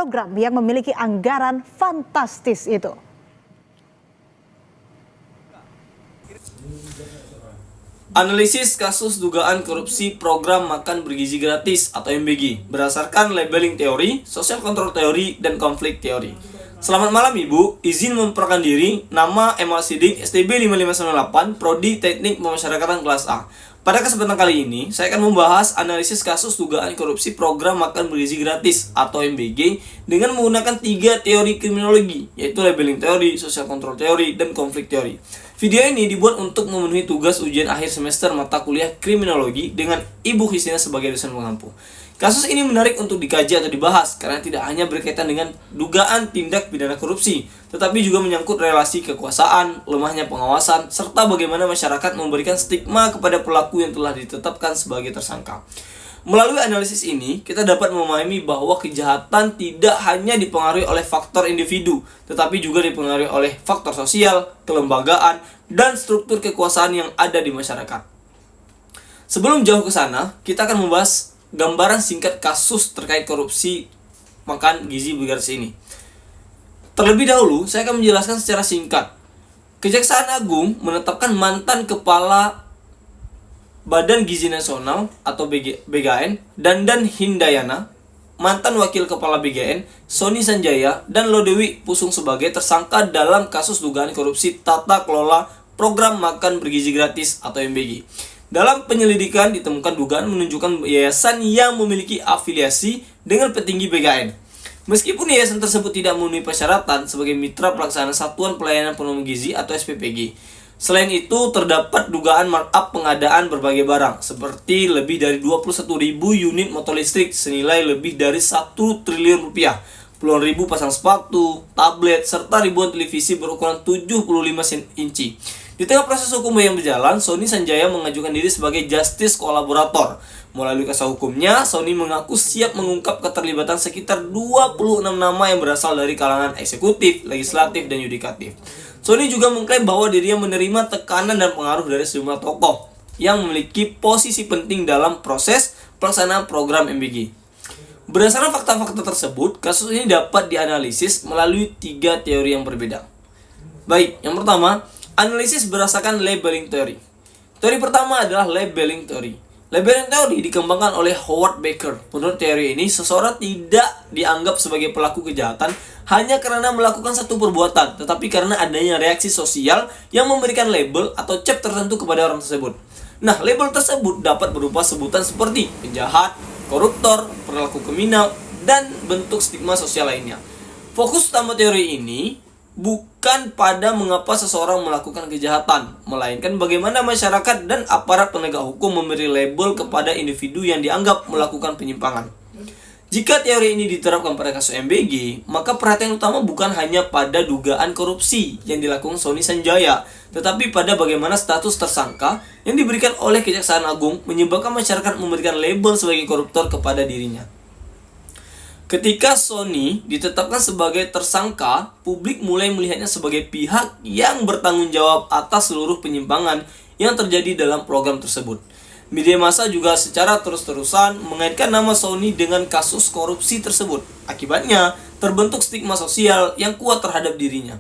program yang memiliki anggaran fantastis itu. Analisis kasus dugaan korupsi program makan bergizi gratis atau MBG berdasarkan labeling teori, social control teori, dan konflik teori. Selamat malam Ibu, izin memperkenalkan diri, nama Emal Sidik, STB 5598, Prodi Teknik Pemasyarakatan kelas A. Pada kesempatan kali ini, saya akan membahas analisis kasus dugaan korupsi program makan bergizi gratis atau MBG dengan menggunakan 3 teori kriminologi, yaitu labeling teori, social control teori, dan konflik teori. Video ini dibuat untuk memenuhi tugas ujian akhir semester mata kuliah kriminologi dengan Ibu Christina sebagai dosen pengampu. Kasus ini menarik untuk dikaji atau dibahas karena tidak hanya berkaitan dengan dugaan tindak pidana korupsi, tetapi juga menyangkut relasi kekuasaan, lemahnya pengawasan, serta bagaimana masyarakat memberikan stigma kepada pelaku yang telah ditetapkan sebagai tersangka. Melalui analisis ini, kita dapat memahami bahwa kejahatan tidak hanya dipengaruhi oleh faktor individu, tetapi juga dipengaruhi oleh faktor sosial, kelembagaan, dan struktur kekuasaan yang ada di masyarakat. Sebelum jauh ke sana, kita akan membahas gambaran singkat kasus terkait korupsi makan gizi gratis ini. Terlebih dahulu, saya akan menjelaskan secara singkat. Kejaksaan Agung menetapkan mantan kepala Badan Gizi Nasional atau BGN, Dandan Hindayana, mantan wakil kepala BGN, Sony Sanjaya, dan Lodewi Pusung sebagai tersangka dalam kasus dugaan korupsi tata kelola program makan bergizi gratis atau MBG. Dalam penyelidikan ditemukan dugaan menunjukkan yayasan yang memiliki afiliasi dengan petinggi BGN. Meskipun yayasan tersebut tidak memenuhi persyaratan sebagai mitra pelaksana Satuan Pelayanan Penuh Gizi atau SPPG. Selain itu, terdapat dugaan markup pengadaan berbagai barang, seperti lebih dari 21.000 unit motor listrik senilai lebih dari 1 triliun rupiah, puluhan ribu pasang sepatu, tablet, serta ribuan televisi berukuran 75 inci. Di tengah proses hukum yang berjalan, Sony Sanjaya mengajukan diri sebagai justice kolaborator. Melalui kuasa hukumnya, Sony mengaku siap mengungkap keterlibatan sekitar 26 nama yang berasal dari kalangan eksekutif, legislatif, dan yudikatif. Sony juga mengklaim bahwa dirinya menerima tekanan dan pengaruh dari sejumlah tokoh yang memiliki posisi penting dalam proses pelaksanaan program MBG. Berdasarkan fakta-fakta tersebut, kasus ini dapat dianalisis melalui 3 teori yang berbeda. Baik, yang pertama, analisis berdasarkan labeling teori. Teori pertama adalah labeling teori. Labeling teori dikembangkan oleh Howard Baker. Menurut teori ini, seseorang tidak dianggap sebagai pelaku kejahatan hanya karena melakukan satu perbuatan, tetapi karena adanya reaksi sosial yang memberikan label atau cap tertentu kepada orang tersebut. Nah, label tersebut dapat berupa sebutan seperti penjahat, koruptor, perilaku kriminal, dan bentuk stigma sosial lainnya. Fokus utama teori ini bukan pada mengapa seseorang melakukan kejahatan, melainkan bagaimana masyarakat dan aparat penegak hukum memberi label kepada individu yang dianggap melakukan penyimpangan. Jika teori ini diterapkan pada kasus MBG, maka perhatian utama bukan hanya pada dugaan korupsi yang dilakukan Sony Sanjaya, tetapi pada bagaimana status tersangka yang diberikan oleh Kejaksaan Agung menyebabkan masyarakat memberikan label sebagai koruptor kepada dirinya. Ketika Sony ditetapkan sebagai tersangka, publik mulai melihatnya sebagai pihak yang bertanggung jawab atas seluruh penyimpangan yang terjadi dalam program tersebut. Media massa juga secara terus-terusan mengaitkan nama Sony dengan kasus korupsi tersebut. Akibatnya, terbentuk stigma sosial yang kuat terhadap dirinya.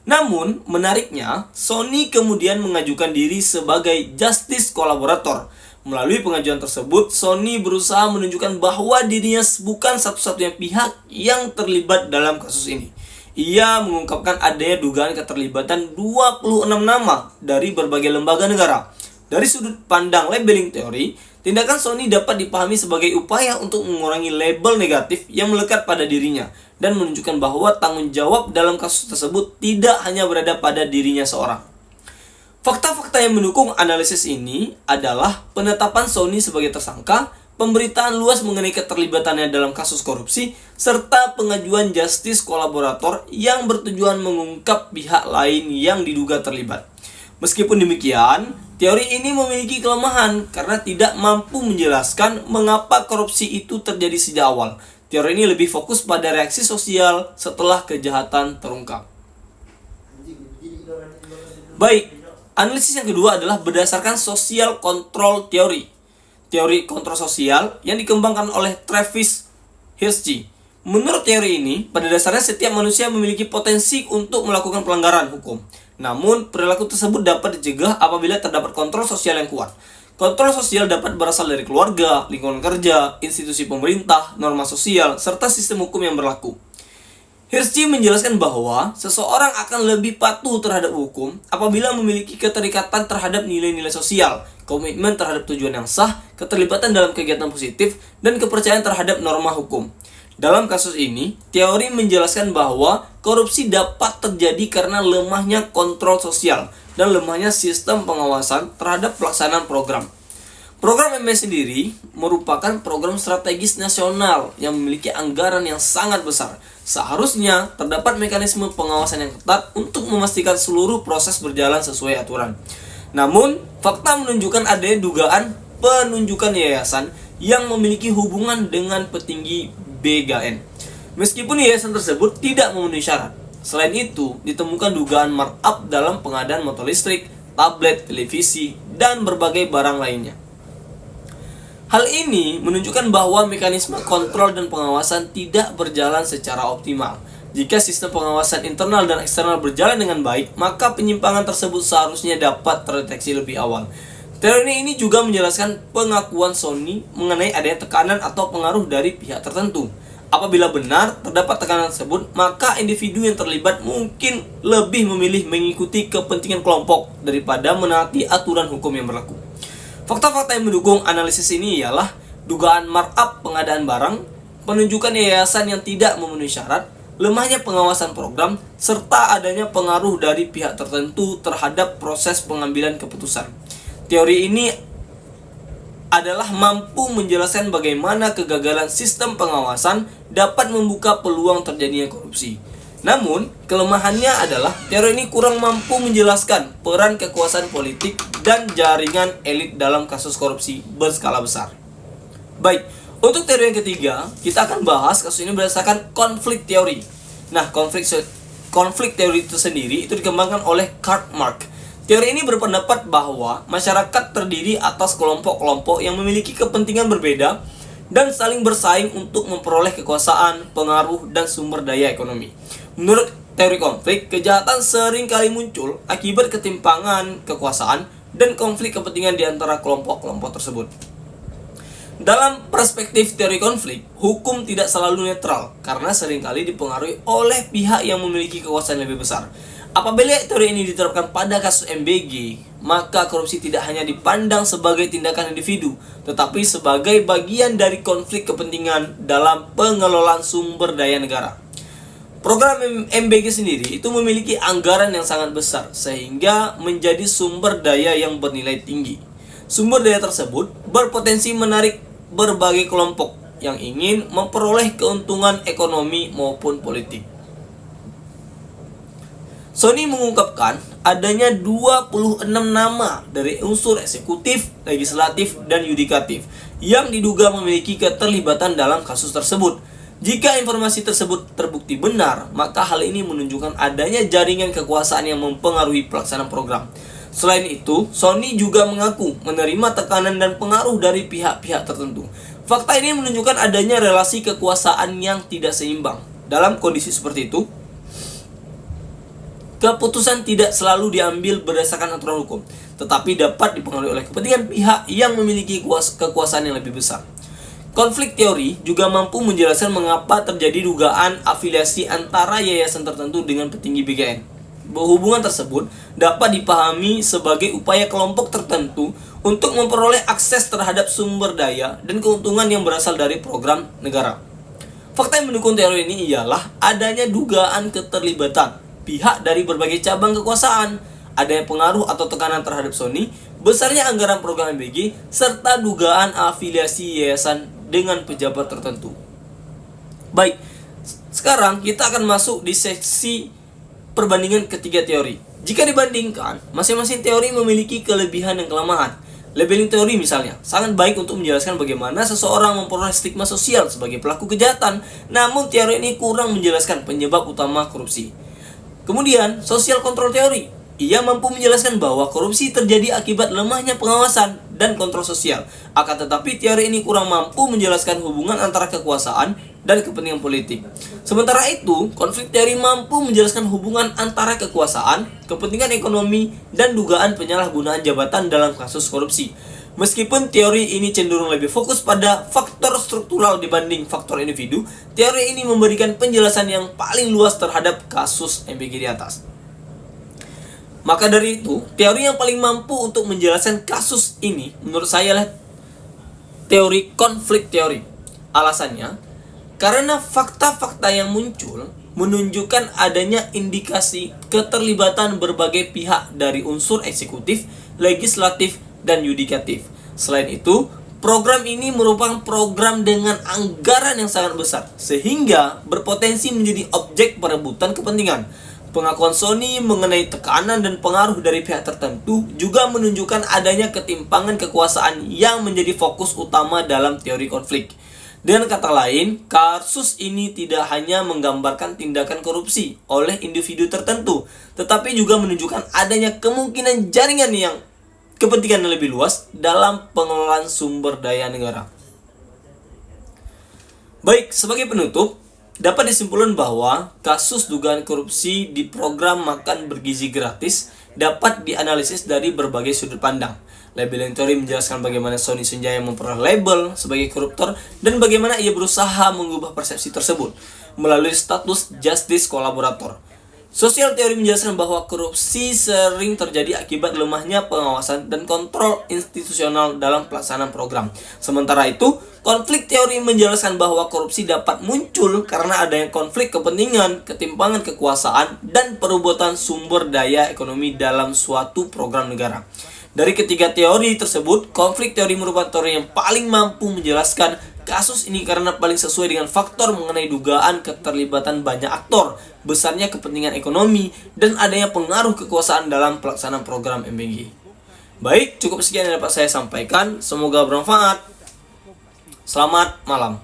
Namun, menariknya, Sony kemudian mengajukan diri sebagai justice kolaborator. Melalui pengajuan tersebut, Sony berusaha menunjukkan bahwa dirinya bukan satu-satunya pihak yang terlibat dalam kasus ini. Ia mengungkapkan adanya dugaan keterlibatan 26 nama dari berbagai lembaga negara. Dari sudut pandang labeling teori, tindakan Sony dapat dipahami sebagai upaya untuk mengurangi label negatif yang melekat pada dirinya dan menunjukkan bahwa tanggung jawab dalam kasus tersebut tidak hanya berada pada dirinya seorang. Fakta-fakta yang mendukung analisis ini adalah penetapan Sony sebagai tersangka, pemberitaan luas mengenai keterlibatannya dalam kasus korupsi, serta pengajuan justice kolaborator yang bertujuan mengungkap pihak lain yang diduga terlibat. Meskipun demikian, teori ini memiliki kelemahan karena tidak mampu menjelaskan mengapa korupsi itu terjadi sejak awal. Teori ini lebih fokus pada reaksi sosial setelah kejahatan terungkap. Baik, analisis yang kedua adalah berdasarkan social control teori. Teori kontrol sosial yang dikembangkan oleh Travis Hirschi. Menurut teori ini, pada dasarnya setiap manusia memiliki potensi untuk melakukan pelanggaran hukum. Namun, perilaku tersebut dapat dicegah apabila terdapat kontrol sosial yang kuat. Kontrol sosial dapat berasal dari keluarga, lingkungan kerja, institusi pemerintah, norma sosial, serta sistem hukum yang berlaku. Hirschi menjelaskan bahwa seseorang akan lebih patuh terhadap hukum apabila memiliki keterikatan terhadap nilai-nilai sosial, komitmen terhadap tujuan yang sah, keterlibatan dalam kegiatan positif, dan kepercayaan terhadap norma hukum. Dalam kasus ini, teori menjelaskan bahwa korupsi dapat terjadi karena lemahnya kontrol sosial dan lemahnya sistem pengawasan terhadap pelaksanaan program. Program MB sendiri merupakan program strategis nasional yang memiliki anggaran yang sangat besar. Seharusnya terdapat mekanisme pengawasan yang ketat untuk memastikan seluruh proses berjalan sesuai aturan. Namun, fakta menunjukkan adanya dugaan penunjukan yayasan yang memiliki hubungan dengan petinggi BKN. Meskipun yayasan tersebut tidak memenuhi syarat. Selain itu, ditemukan dugaan markup dalam pengadaan motor listrik, tablet, televisi, dan berbagai barang lainnya. Hal ini menunjukkan bahwa mekanisme kontrol dan pengawasan tidak berjalan secara optimal. Jika sistem pengawasan internal dan eksternal berjalan dengan baik, maka penyimpangan tersebut seharusnya dapat terdeteksi lebih awal. Teori ini juga menjelaskan pengakuan Sony mengenai adanya tekanan atau pengaruh dari pihak tertentu. Apabila benar terdapat tekanan tersebut, maka individu yang terlibat mungkin lebih memilih mengikuti kepentingan kelompok daripada menaati aturan hukum yang berlaku. Fakta-fakta yang mendukung analisis ini ialah dugaan markup pengadaan barang, penunjukan yayasan yang tidak memenuhi syarat, lemahnya pengawasan program, serta adanya pengaruh dari pihak tertentu terhadap proses pengambilan keputusan. Teori ini adalah mampu menjelaskan bagaimana kegagalan sistem pengawasan dapat membuka peluang terjadinya korupsi. Namun, kelemahannya adalah teori ini kurang mampu menjelaskan peran kekuasaan politik dan jaringan elit dalam kasus korupsi berskala besar. Baik, untuk teori yang ketiga, kita akan bahas kasus ini berdasarkan konflik teori. Nah, konflik teori itu sendiri itu dikembangkan oleh Karl Marx. Teori ini berpendapat bahwa masyarakat terdiri atas kelompok-kelompok yang memiliki kepentingan berbeda dan saling bersaing untuk memperoleh kekuasaan, pengaruh, dan sumber daya ekonomi. Menurut teori konflik, kejahatan sering kali muncul akibat ketimpangan kekuasaan dan konflik kepentingan di antara kelompok-kelompok tersebut. Dalam perspektif teori konflik, hukum tidak selalu netral karena seringkali dipengaruhi oleh pihak yang memiliki kekuasaan lebih besar. Apabila teori ini diterapkan pada kasus MBG, maka korupsi tidak hanya dipandang sebagai tindakan individu, tetapi sebagai bagian dari konflik kepentingan dalam pengelolaan sumber daya negara. Program MBG sendiri itu memiliki anggaran yang sangat besar, sehingga menjadi sumber daya yang bernilai tinggi. Sumber daya tersebut berpotensi menarik berbagai kelompok yang ingin memperoleh keuntungan ekonomi maupun politik. Sony mengungkapkan adanya 26 nama dari unsur eksekutif, legislatif, dan yudikatif yang diduga memiliki keterlibatan dalam kasus tersebut. Jika informasi tersebut terbukti benar, maka hal ini menunjukkan adanya jaringan kekuasaan yang mempengaruhi pelaksanaan program. Selain itu, Sony juga mengaku menerima tekanan dan pengaruh dari pihak-pihak tertentu. Fakta ini menunjukkan adanya relasi kekuasaan yang tidak seimbang. Dalam kondisi seperti itu, keputusan tidak selalu diambil berdasarkan aturan hukum, tetapi dapat dipengaruhi oleh kepentingan pihak yang memiliki kekuasaan yang lebih besar. Konflik teori juga mampu menjelaskan mengapa terjadi dugaan afiliasi antara yayasan tertentu dengan petinggi BKN. Hubungan tersebut dapat dipahami sebagai upaya kelompok tertentu untuk memperoleh akses terhadap sumber daya dan keuntungan yang berasal dari program negara. Fakta yang mendukung teori ini ialah adanya dugaan keterlibatan pihak dari berbagai cabang kekuasaan, adanya pengaruh atau tekanan terhadap Sony, besarnya anggaran program MBG, serta dugaan afiliasi yayasan dengan pejabat tertentu. Baik, sekarang kita akan masuk di seksi perbandingan ketiga teori. Jika dibandingkan, masing-masing teori memiliki kelebihan dan kelemahan. Labeling teori misalnya, sangat baik untuk menjelaskan bagaimana seseorang memperoleh stigma sosial sebagai pelaku kejahatan, namun teori ini kurang menjelaskan penyebab utama korupsi. Kemudian, social control teori. Ia mampu menjelaskan bahwa korupsi terjadi akibat lemahnya pengawasan dan kontrol sosial. Akan tetapi, teori ini kurang mampu menjelaskan hubungan antara kekuasaan dan kepentingan politik. Sementara itu, konflik teori mampu menjelaskan hubungan antara kekuasaan, kepentingan ekonomi, dan dugaan penyalahgunaan jabatan dalam kasus korupsi. Meskipun teori ini cenderung lebih fokus pada faktor struktural dibanding faktor individu, teori ini memberikan penjelasan yang paling luas terhadap kasus MBG di atas. Maka dari itu, teori yang paling mampu untuk menjelaskan kasus ini menurut saya adalah teori konflik teori. Alasannya, karena fakta-fakta yang muncul menunjukkan adanya indikasi keterlibatan berbagai pihak dari unsur eksekutif, legislatif, dan yudikatif. Selain itu, program ini merupakan program dengan anggaran yang sangat besar, sehingga berpotensi menjadi objek perebutan kepentingan. Pengakuan Sony mengenai tekanan dan pengaruh dari pihak tertentu juga menunjukkan adanya ketimpangan kekuasaan yang menjadi fokus utama dalam teori konflik. Dengan kata lain, kasus ini tidak hanya menggambarkan tindakan korupsi oleh individu tertentu, tetapi juga menunjukkan adanya kemungkinan jaringan yang kepentingan lebih luas dalam pengelolaan sumber daya negara. Baik, sebagai penutup, dapat disimpulkan bahwa kasus dugaan korupsi di program makan bergizi gratis dapat dianalisis dari berbagai sudut pandang. Labeling teori menjelaskan bagaimana Sony Sunjaya memperoleh label sebagai koruptor dan bagaimana ia berusaha mengubah persepsi tersebut melalui status justice kolaborator. Sosial teori menjelaskan bahwa korupsi sering terjadi akibat lemahnya pengawasan dan kontrol institusional dalam pelaksanaan program. Sementara itu, konflik teori menjelaskan bahwa korupsi dapat muncul karena adanya konflik kepentingan, ketimpangan kekuasaan, dan perebutan sumber daya ekonomi dalam suatu program negara. Dari ketiga teori tersebut, konflik teori merupakan teori yang paling mampu menjelaskan kasus ini karena paling sesuai dengan faktor mengenai dugaan keterlibatan banyak aktor, besarnya kepentingan ekonomi, dan adanya pengaruh kekuasaan dalam pelaksanaan program MBG. Baik, cukup sekian yang dapat saya sampaikan. Semoga bermanfaat. Selamat malam.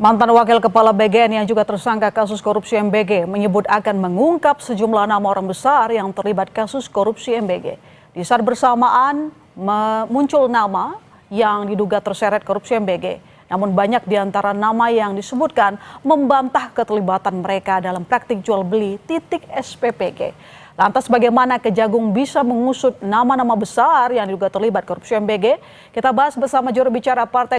Mantan Wakil Kepala BGN yang juga tersangka kasus korupsi MBG menyebut akan mengungkap sejumlah nama orang besar yang terlibat kasus korupsi MBG. Di saat bersamaan muncul nama yang diduga terseret korupsi MBG. Namun banyak di antara nama yang disebutkan membantah keterlibatan mereka dalam praktik jual beli titik SPPG. Lantas bagaimana Kejagung bisa mengusut nama-nama besar yang diduga terlibat korupsi MBG? Kita bahas bersama juru bicara Partai